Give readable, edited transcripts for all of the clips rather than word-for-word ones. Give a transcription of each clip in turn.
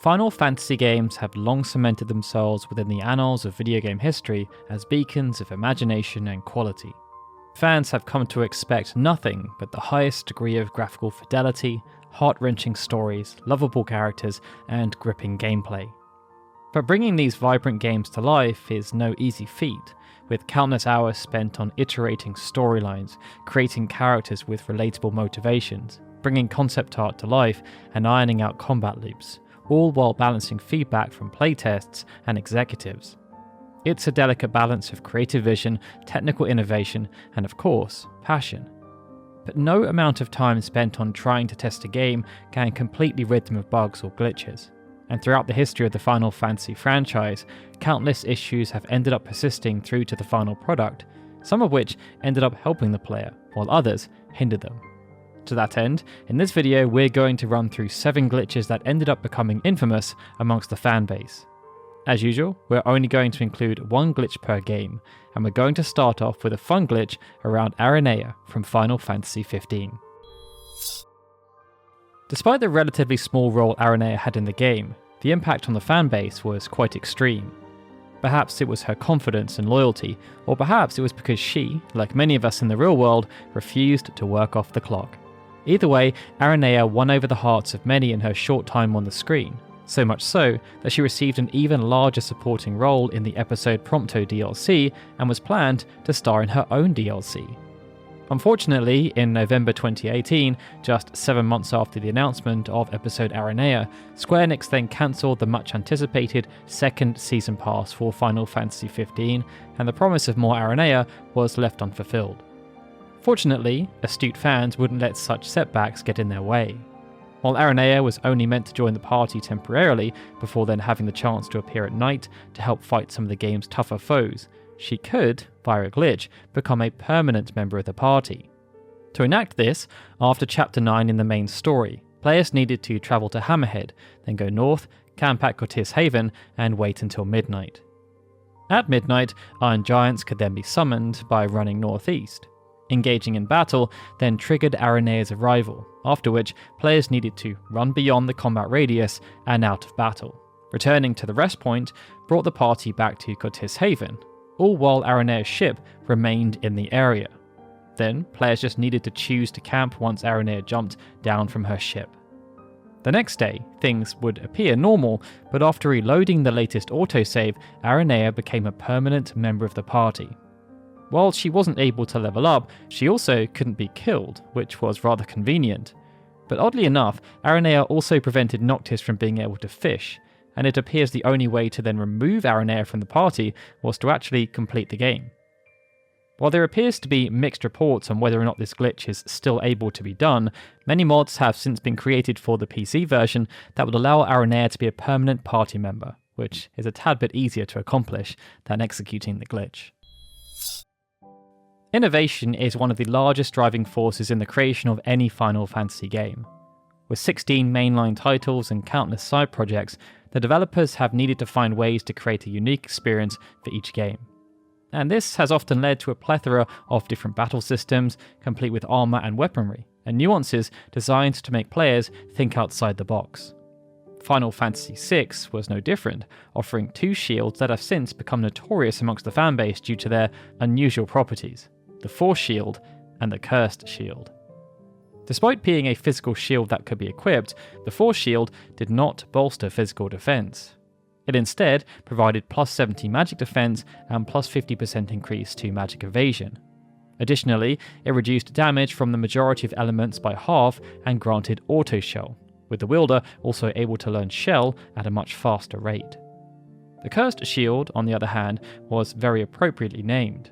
Final Fantasy games have long cemented themselves within the annals of video game history as beacons of imagination and quality. Fans have come to expect nothing but the highest degree of graphical fidelity, heart-wrenching stories, lovable characters, and gripping gameplay. But bringing these vibrant games to life is no easy feat, with countless hours spent on iterating storylines, creating characters with relatable motivations, bringing concept art to life, and ironing out combat loops, all while balancing feedback from playtests and executives. It's a delicate balance of creative vision, technical innovation, and of course, passion. But no amount of time spent on trying to test a game can completely rid them of bugs or glitches. And throughout the history of the Final Fantasy franchise, countless issues have ended up persisting through to the final product, some of which ended up helping the player, while others hindered them. To that end, in this video we're going to run through 7 glitches that ended up becoming infamous amongst the fanbase. As usual, we're only going to include one glitch per game, and we're going to start off with a fun glitch around Aranea from Final Fantasy XV. Despite the relatively small role Aranea had in the game, the impact on the fanbase was quite extreme. Perhaps it was her confidence and loyalty, or perhaps it was because she, like many of us in the real world, refused to work off the clock. Either way, Aranea won over the hearts of many in her short time on the screen, so much so that she received an even larger supporting role in the episode Prompto DLC and was planned to star in her own DLC. Unfortunately, in November 2018, just 7 months after the announcement of episode Aranea, Square Enix then cancelled the much anticipated second season pass for Final Fantasy XV, and the promise of more Aranea was left unfulfilled. Fortunately, astute fans wouldn't let such setbacks get in their way. While Aranea was only meant to join the party temporarily before then having the chance to appear at night to help fight some of the game's tougher foes, she could, via a glitch, become a permanent member of the party. To enact this, after Chapter 9 in the main story, players needed to travel to Hammerhead, then go north, camp at Cortis Haven, and wait until midnight. At midnight, Iron Giants could then be summoned by running northeast. Engaging in battle then triggered Aranea's arrival, after which players needed to run beyond the combat radius and out of battle. Returning to the rest point brought the party back to Cortis Haven, all while Aranea's ship remained in the area. Then, players just needed to choose to camp once Aranea jumped down from her ship. The next day, things would appear normal, but after reloading the latest autosave, Aranea became a permanent member of the party. While she wasn't able to level up, she also couldn't be killed, which was rather convenient. But oddly enough, Aranea also prevented Noctis from being able to fish, and it appears the only way to then remove Aranea from the party was to actually complete the game. While there appears to be mixed reports on whether or not this glitch is still able to be done, many mods have since been created for the PC version that would allow Aranea to be a permanent party member, which is a tad bit easier to accomplish than executing the glitch. Innovation is one of the largest driving forces in the creation of any Final Fantasy game. With 16 mainline titles and countless side projects, the developers have needed to find ways to create a unique experience for each game. And this has often led to a plethora of different battle systems, complete with armor and weaponry, and nuances designed to make players think outside the box. Final Fantasy VI was no different, offering 2 shields that have since become notorious amongst the fanbase due to their unusual properties: the Force Shield and the Cursed Shield. Despite being a physical shield that could be equipped, the Force Shield did not bolster physical defense. It instead provided plus 70 magic defense and plus 50% increase to magic evasion. Additionally, it reduced damage from the majority of elements by half and granted auto shell, with the wielder also able to learn shell at a much faster rate. The Cursed Shield, on the other hand, was very appropriately named.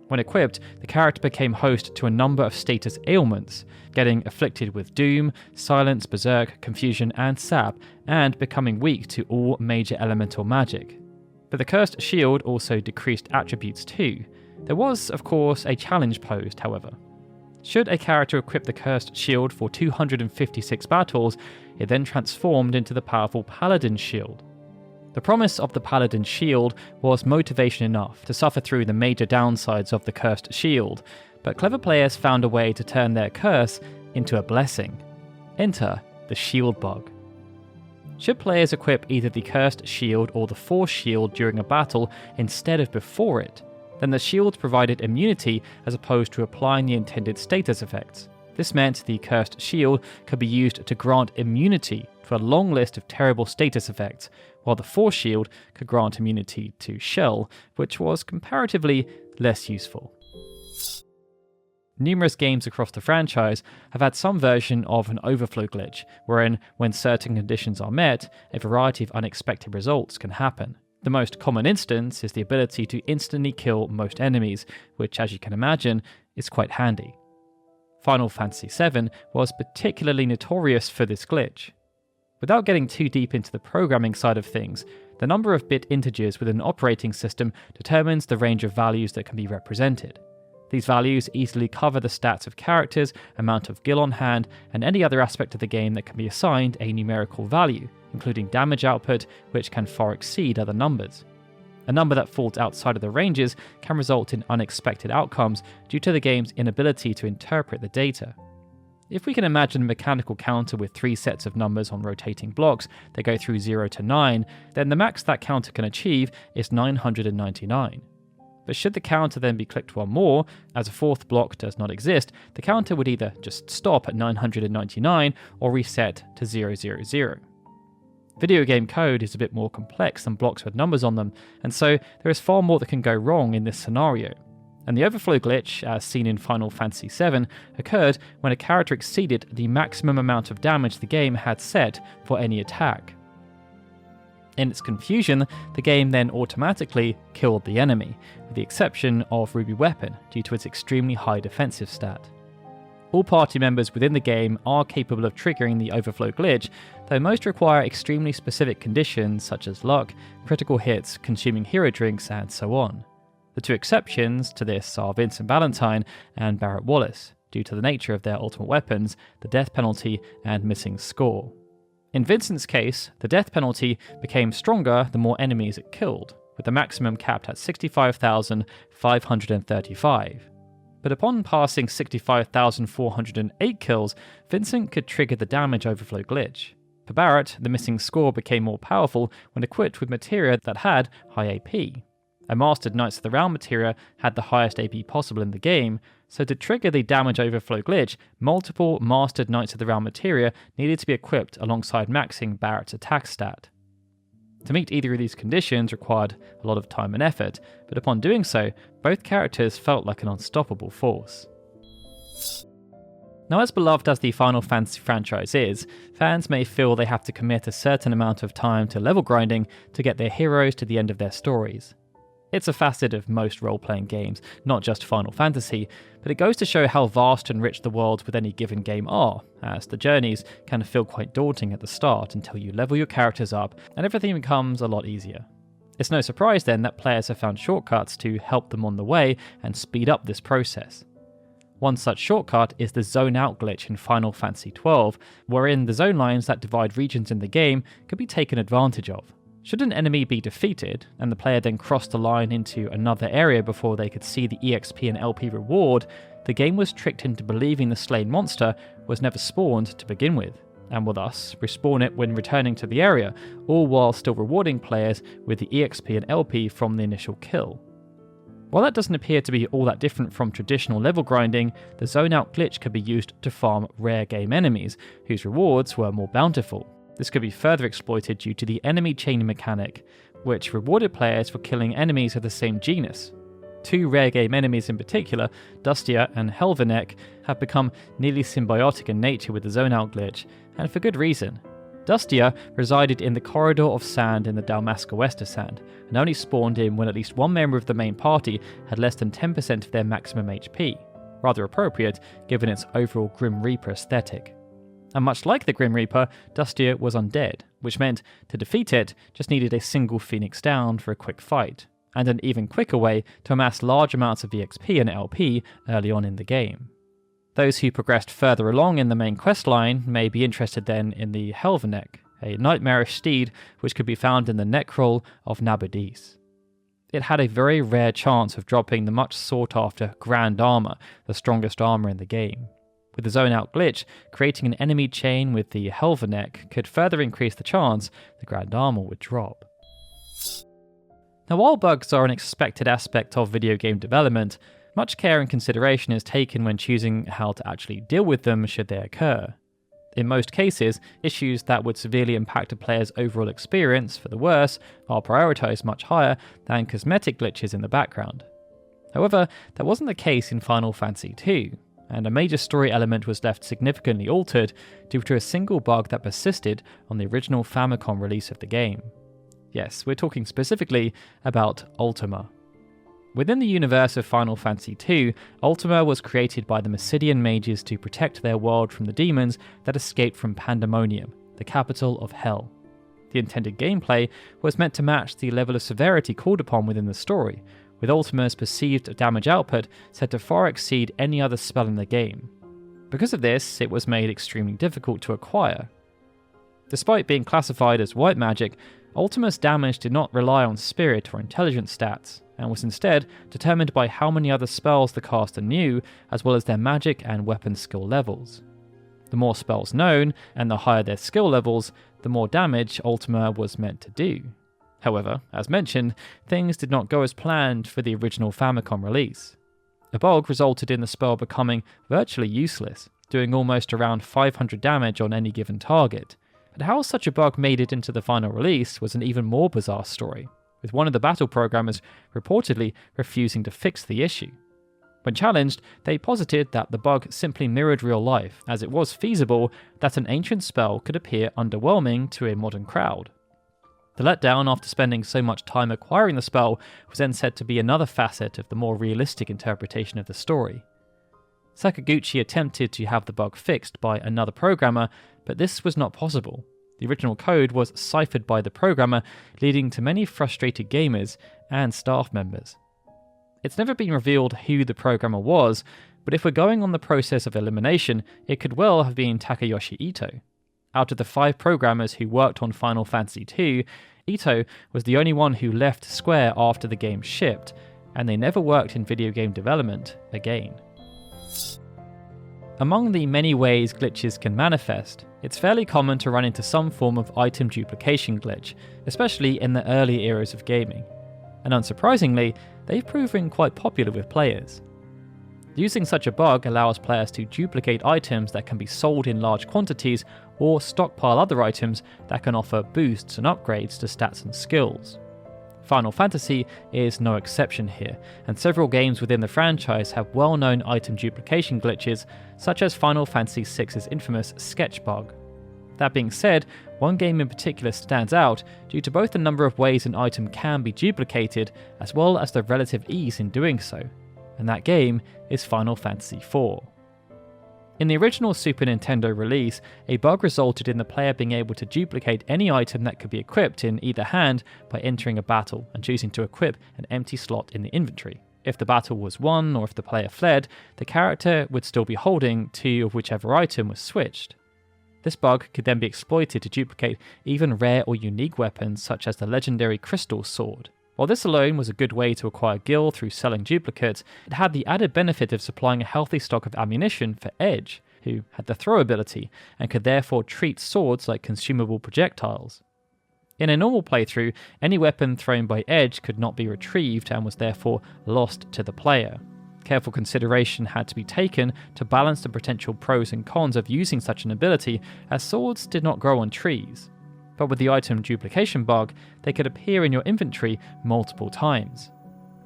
When equipped, the character became host to a number of status ailments, getting afflicted with Doom, Silence, Berserk, Confusion, and Sap, and becoming weak to all major elemental magic. But the Cursed Shield also decreased attributes too. There was, of course, a challenge posed, however. Should a character equip the Cursed Shield for 256 battles, it then transformed into the powerful Paladin Shield. The promise of the Paladin's shield was motivation enough to suffer through the major downsides of the cursed shield, but clever players found a way to turn their curse into a blessing. Enter the shield bug. Should players equip either the cursed shield or the force shield during a battle instead of before it, then the shield provided immunity as opposed to applying the intended status effects. This meant the cursed shield could be used to grant immunity to a long list of terrible status effects, while the force shield could grant immunity to shell, which was comparatively less useful. Numerous games across the franchise have had some version of an overflow glitch, wherein, when certain conditions are met, a variety of unexpected results can happen. The most common instance is the ability to instantly kill most enemies, which, as you can imagine, is quite handy. Final Fantasy VII was particularly notorious for this glitch. Without getting too deep into the programming side of things, the number of bit integers within an operating system determines the range of values that can be represented. These values easily cover the stats of characters, amount of gil on hand, and any other aspect of the game that can be assigned a numerical value, including damage output, which can far exceed other numbers. A number that falls outside of the ranges can result in unexpected outcomes due to the game's inability to interpret the data. If we can imagine a mechanical counter with 3 sets of numbers on rotating blocks that go through 0 to 9, then the max that counter can achieve is 999. But should the counter then be clicked one more, as a 4th block does not exist, the counter would either just stop at 999 or reset to 000. Video game code is a bit more complex than blocks with numbers on them, and so there is far more that can go wrong in this scenario. And the overflow glitch, as seen in Final Fantasy VII, occurred when a character exceeded the maximum amount of damage the game had set for any attack. In its confusion, the game then automatically killed the enemy, with the exception of Ruby Weapon due to its extremely high defensive stat. All party members within the game are capable of triggering the overflow glitch, though most require extremely specific conditions such as luck, critical hits, consuming hero drinks, and so on. The 2 exceptions to this are Vincent Valentine and Barrett Wallace, due to the nature of their ultimate weapons, the death penalty, and missing score. In Vincent's case, the death penalty became stronger the more enemies it killed, with the maximum capped at 65,535. But upon passing 65,408 kills, Vincent could trigger the damage overflow glitch. For Barrett, the missing score became more powerful when equipped with materia that had high AP. A mastered Knights of the Realm materia had the highest AP possible in the game, so to trigger the damage overflow glitch, multiple mastered Knights of the Realm materia needed to be equipped alongside maxing Barrett's attack stat. To meet either of these conditions required a lot of time and effort, but upon doing so, both characters felt like an unstoppable force. Now, as beloved as the Final Fantasy franchise is, fans may feel they have to commit a certain amount of time to level grinding to get their heroes to the end of their stories. It's a facet of most role-playing games, not just Final Fantasy, but it goes to show how vast and rich the worlds with any given game are, as the journeys can feel quite daunting at the start until you level your characters up and everything becomes a lot easier. It's no surprise then that players have found shortcuts to help them on the way and speed up this process. One such shortcut is the zone out glitch in Final Fantasy XII, wherein the zone lines that divide regions in the game can be taken advantage of. Should an enemy be defeated, and the player then crossed the line into another area before they could see the EXP and LP reward, the game was tricked into believing the slain monster was never spawned to begin with, and will thus respawn it when returning to the area, all while still rewarding players with the EXP and LP from the initial kill. While that doesn't appear to be all that different from traditional level grinding, the zone out glitch could be used to farm rare game enemies, whose rewards were more bountiful. This could be further exploited due to the enemy chain mechanic, which rewarded players for killing enemies of the same genus. 2 rare game enemies in particular, Dustia and Helvenek, have become nearly symbiotic in nature with the zone out glitch, and for good reason. Dustia resided in the Corridor of Sand in the Dalmasca Wester Sand, and only spawned in when at least one member of the main party had less than 10% of their maximum HP, rather appropriate given its overall Grim Reaper aesthetic. And much like the Grim Reaper, Dustia was undead, which meant to defeat it just needed a single Phoenix down for a quick fight, and an even quicker way to amass large amounts of EXP and LP early on in the game. Those who progressed further along in the main questline may be interested then in the Helvenek, a nightmarish steed which could be found in the necroll of Nabudis. It had a very rare chance of dropping the much sought after Grand Armor, the strongest armor in the game. With the zone out glitch, creating an enemy chain with the Helveneck could further increase the chance the Grand Armor would drop. Now, while bugs are an expected aspect of video game development, much care and consideration is taken when choosing how to actually deal with them should they occur. In most cases, issues that would severely impact a player's overall experience for the worse are prioritised much higher than cosmetic glitches in the background. However, that wasn't the case in Final Fantasy II, and a major story element was left significantly altered due to a single bug that persisted on the original Famicom release of the game. Yes, we're talking specifically about Ultima. Within the universe of Final Fantasy II, Ultima was created by the Mysidian mages to protect their world from the demons that escaped from Pandemonium, the capital of Hell. The intended gameplay was meant to match the level of severity called upon within the story, with Ultima's perceived damage output said to far exceed any other spell in the game. Because of this, it was made extremely difficult to acquire. Despite being classified as white magic, Ultima's damage did not rely on spirit or intelligence stats, and was instead determined by how many other spells the caster knew, as well as their magic and weapon skill levels. The more spells known, and the higher their skill levels, the more damage Ultima was meant to do. However, as mentioned, things did not go as planned for the original Famicom release. A bug resulted in the spell becoming virtually useless, doing almost around 500 damage on any given target. But how such a bug made it into the final release was an even more bizarre story, with one of the battle programmers reportedly refusing to fix the issue. When challenged, they posited that the bug simply mirrored real life, as it was feasible that an ancient spell could appear underwhelming to a modern crowd. The letdown after spending so much time acquiring the spell was then said to be another facet of the more realistic interpretation of the story. Sakaguchi attempted to have the bug fixed by another programmer, but this was not possible. The original code was ciphered by the programmer, leading to many frustrated gamers and staff members. It's never been revealed who the programmer was, but if we're going on the process of elimination, it could well have been Takayoshi Ito. Out of the 5 programmers who worked on Final Fantasy II, Ito was the only one who left Square after the game shipped, and they never worked in video game development again. Among the many ways glitches can manifest, it's fairly common to run into some form of item duplication glitch, especially in the early eras of gaming. And unsurprisingly, they've proven quite popular with players. Using such a bug allows players to duplicate items that can be sold in large quantities or stockpile other items that can offer boosts and upgrades to stats and skills. Final Fantasy is no exception here, and several games within the franchise have well-known item duplication glitches, such as Final Fantasy VI's infamous sketch bug. That being said, one game in particular stands out due to both the number of ways an item can be duplicated, as well as the relative ease in doing so, and that game is Final Fantasy IV. In the original Super Nintendo release, a bug resulted in the player being able to duplicate any item that could be equipped in either hand by entering a battle and choosing to equip an empty slot in the inventory. If the battle was won or if the player fled, the character would still be holding 2 of whichever item was switched. This bug could then be exploited to duplicate even rare or unique weapons such as the legendary Crystal Sword. While this alone was a good way to acquire gil through selling duplicates, it had the added benefit of supplying a healthy stock of ammunition for Edge, who had the throw ability and could therefore treat swords like consumable projectiles. In a normal playthrough, any weapon thrown by Edge could not be retrieved and was therefore lost to the player. Careful consideration had to be taken to balance the potential pros and cons of using such an ability, as swords did not grow on trees. But with the item duplication bug, they could appear in your inventory multiple times.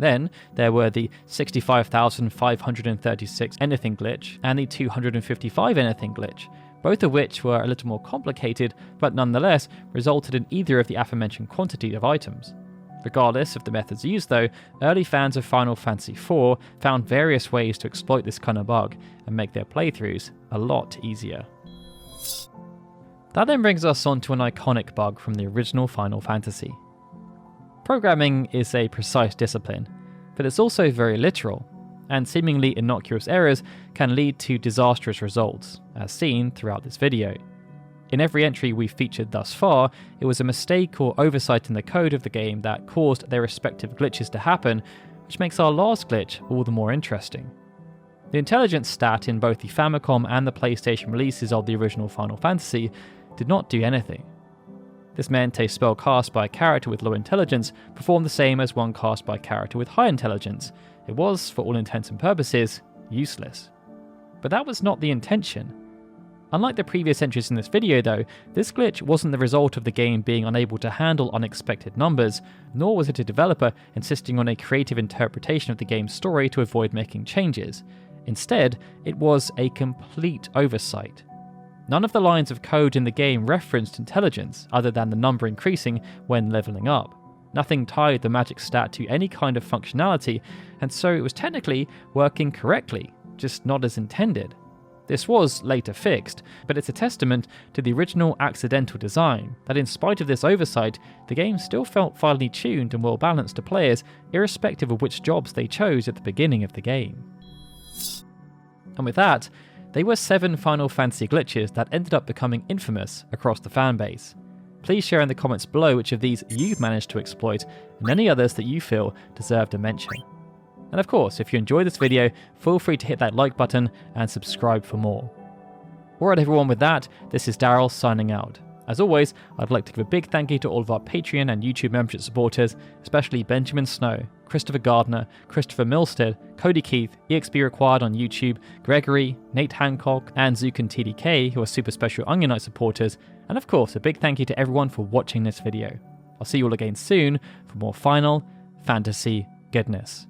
Then, there were the 65,536 anything glitch and the 255 anything glitch, both of which were a little more complicated, but nonetheless resulted in either of the aforementioned quantity of items. Regardless of the methods used though, early fans of Final Fantasy IV found various ways to exploit this kind of bug and make their playthroughs a lot easier. That then brings us on to an iconic bug from the original Final Fantasy. Programming is a precise discipline, but it's also very literal, and seemingly innocuous errors can lead to disastrous results, as seen throughout this video. In every entry we've featured thus far, it was a mistake or oversight in the code of the game that caused their respective glitches to happen, which makes our last glitch all the more interesting. The intelligence stat in both the Famicom and the PlayStation releases of the original Final Fantasy did not do anything. This meant a spell cast by a character with low intelligence performed the same as one cast by a character with high intelligence. It was, for all intents and purposes, useless. But that was not the intention. Unlike the previous entries in this video though, this glitch wasn't the result of the game being unable to handle unexpected numbers, nor was it a developer insisting on a creative interpretation of the game's story to avoid making changes. Instead, it was a complete oversight. None of the lines of code in the game referenced intelligence, other than the number increasing when leveling up. Nothing tied the magic stat to any kind of functionality, and so it was technically working correctly, just not as intended. This was later fixed, but it's a testament to the original accidental design that in spite of this oversight, the game still felt finely tuned and well balanced to players, irrespective of which jobs they chose at the beginning of the game. And with that, they were 7 Final Fantasy glitches that ended up becoming infamous across the fanbase. Please share in the comments below which of these you've managed to exploit and any others that you feel deserved a mention. And of course, if you enjoyed this video, feel free to hit that like button and subscribe for more. Alright everyone, with that, this is Darryl signing out. As always, I'd like to give a big thank you to all of our Patreon and YouTube membership supporters, especially Benjamin Snow, Christopher Gardner, Christopher Milstead, Cody Keith, EXP Required on YouTube, Gregory, Nate Hancock, and Zukin TDK, who are super special Onion Knight supporters, and of course a big thank you to everyone for watching this video. I'll see you all again soon for more Final Fantasy goodness.